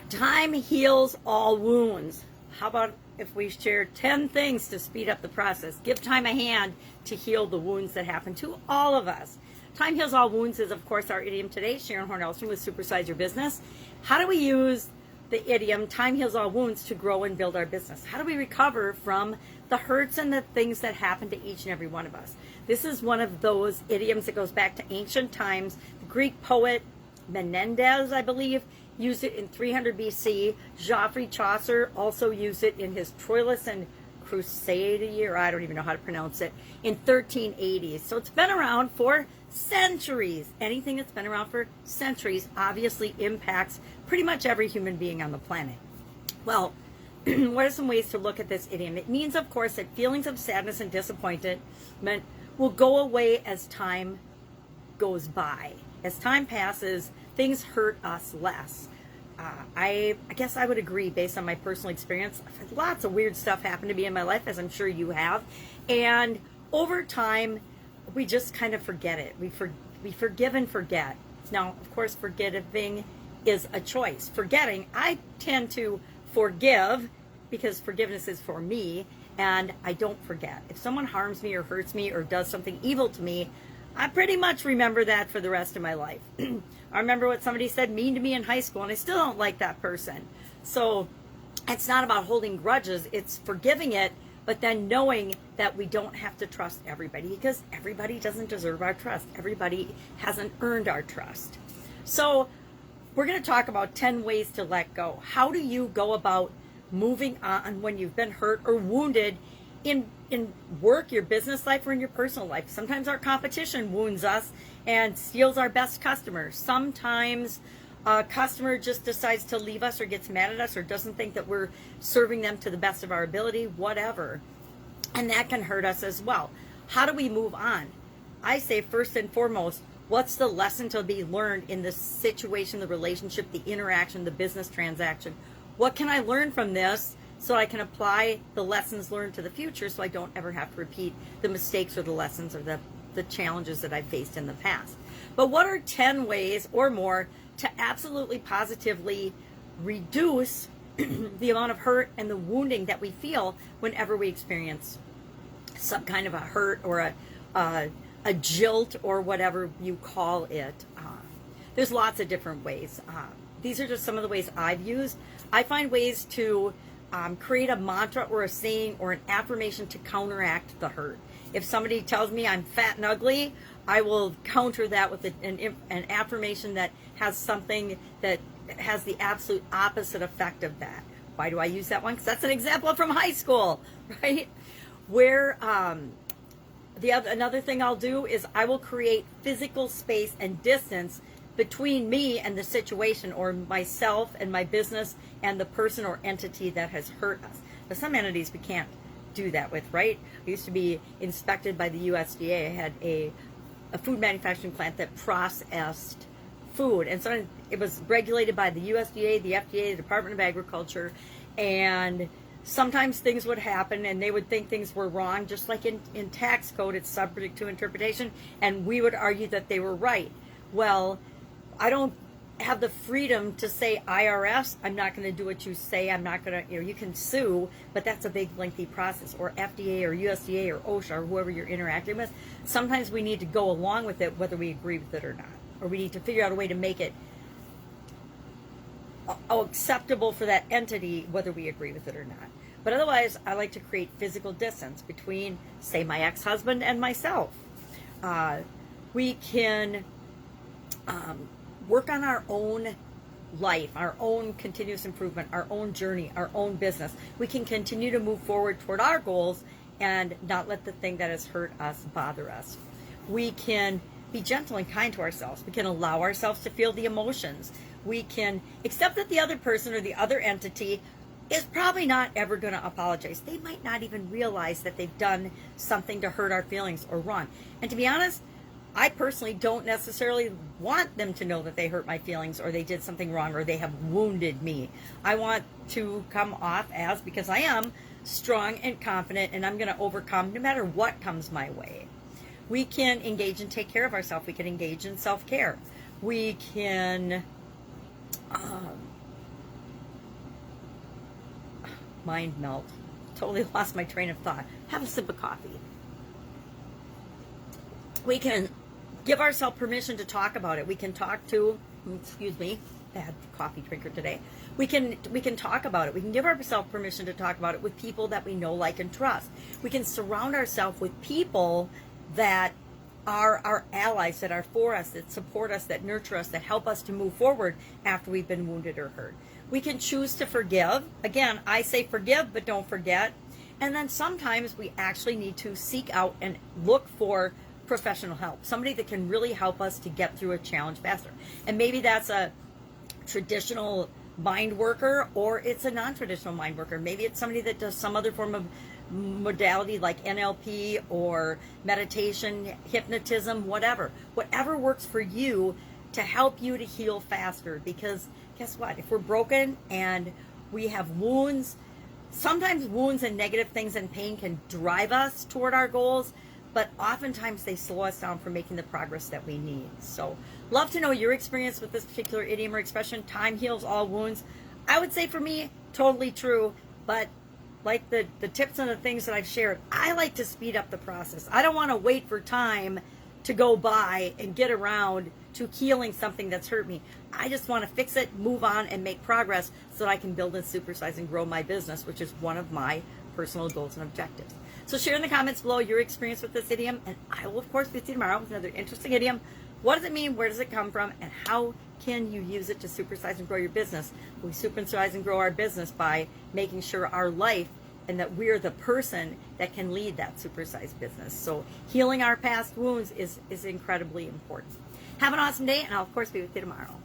Time heals all wounds. How about if we share 10 things to speed up the process? Give time a hand to heal the wounds that happen to all of us. Time heals all wounds is, of course, our idiom today. Sharon Horne-Ellstrom with Supersize Your Business. How do we use the idiom time heals all wounds to grow and build our business? How do we recover from the hurts and the things that happen to each and every one of us? This is one of those idioms that goes back to ancient times. The Greek poet Menendez, I believe, used it in 300 BC. Geoffrey Chaucer also used it in his Troilus and Cressida, or I don't even know how to pronounce it, in 1380. So it's been around for centuries. Anything that's been around for centuries obviously impacts pretty much every human being on the planet. Well, what are some ways to look at this idiom? It means, of course, that feelings of sadness and disappointment will go away as time goes by. As time passes, things hurt us less. I guess I would agree based on my personal experience. I've had lots of weird stuff happen to me in my life, as I'm sure you have. And over time, we just kind of forget it. We forgive and forget. Now, of course, forgiving is a choice. Forgetting, I tend to forgive because forgiveness is for me, and I don't forget. If someone harms me or hurts me or does something evil to me, I pretty much remember that for the rest of my life. I remember what somebody said mean to me in high school, and I still don't like that person. So it's not about holding grudges. It's forgiving it, but then knowing that we don't have to trust everybody, because everybody doesn't deserve our trust. Everybody hasn't earned our trust. So we're going to talk about 10 ways to let go. How do you go about moving on when you've been hurt or wounded in work, your business life, or in your personal life? Sometimes our competition wounds us and steals our best customers. Sometimes a customer just decides to leave us or gets mad at us or doesn't think that we're serving them to the best of our ability, whatever. And that can hurt us as well. How do we move on? I say first and foremost, what's the lesson to be learned in the situation, the relationship, the interaction, the business transaction? What can I learn from this so I can apply the lessons learned to the future so I don't ever have to repeat the mistakes or the lessons or the challenges that I've faced in the past? But what are 10 ways or more to absolutely positively reduce the amount of hurt and the wounding that we feel whenever we experience some kind of a hurt or a jilt or whatever you call it? There's lots of different ways. These are just some of the ways I've used. I find ways to create a mantra or a saying or an affirmation to counteract the hurt. If somebody tells me I'm fat and ugly, I will counter that with an affirmation that has something that has the absolute opposite effect of that. Why do I use that one? Because that's an example from high school, right? Where another thing I'll do is I will create physical space and distance between me and the situation, or myself and my business and the person or entity that has hurt us. But some entities we can't do that with, right? I used to be inspected by the USDA. I had a food manufacturing plant that processed food, and so it was regulated by the USDA, the FDA, the Department of Agriculture, and sometimes things would happen and they would think things were wrong, just like in tax code, it's subject to interpretation, and we would argue that they were right. Well, I don't have the freedom to say, IRS, I'm not going to do what you say. I'm not going to, you can sue, but that's a big lengthy process. Or FDA or USDA or OSHA or whoever you're interacting with. Sometimes we need to go along with it whether we agree with it or not. Or we need to figure out a way to make it acceptable for that entity whether we agree with it or not. But otherwise, I like to create physical distance between, say, my ex-husband and myself. We can work on our own life, our own continuous improvement, our own journey, our own business. We can continue to move forward toward our goals and not let the thing that has hurt us bother us. We can be gentle and kind to ourselves. We can allow ourselves to feel the emotions. We can accept that the other person or the other entity is probably not ever going to apologize. They might not even realize that they've done something to hurt our feelings or wrong. And to be honest, I personally don't necessarily want them to know that they hurt my feelings or they did something wrong or they have wounded me. I want to come off as, because I am strong and confident and I'm going to overcome no matter what comes my way. We can engage and take care of ourselves. We can engage in self-care. We can mind melt. Totally lost my train of thought. Have a sip of coffee. We can give ourselves permission to talk about it. We can talk to, excuse me, bad coffee drinker today. We can talk about it. We can give ourselves permission to talk about it with people that we know, like, and trust. We can surround ourselves with people that are our allies, that are for us, that support us, that nurture us, that help us to move forward after we've been wounded or hurt. We can choose to forgive. Again, I say forgive, but don't forget. And then sometimes we actually need to seek out and look for professional help, somebody that can really help us to get through a challenge faster. And maybe that's a traditional mind worker, or it's a non-traditional mind worker. Maybe it's somebody that does some other form of modality like NLP or meditation, hypnotism, whatever works for you to help you to heal faster. Because guess what? If we're broken and we have wounds, sometimes wounds and negative things and pain can drive us toward our goals, but oftentimes they slow us down from making the progress that we need. So love to know your experience with this particular idiom or expression. Time heals all wounds. I would say for me, totally true, but like the tips and the things that I've shared, I like to speed up the process. I don't want to wait for time to go by and get around to healing something that's hurt me. I just want to fix it, move on, and make progress so that I can build and supersize and grow my business, which is one of my personal goals and objectives. So share in the comments below your experience with this idiom, and I will, of course, be with you tomorrow with another interesting idiom. What does it mean? Where does it come from? And how can you use it to supersize and grow your business? We supersize and grow our business by making sure our life and that we're the person that can lead that supersized business. So healing our past wounds is incredibly important. Have an awesome day, and I'll, of course, be with you tomorrow.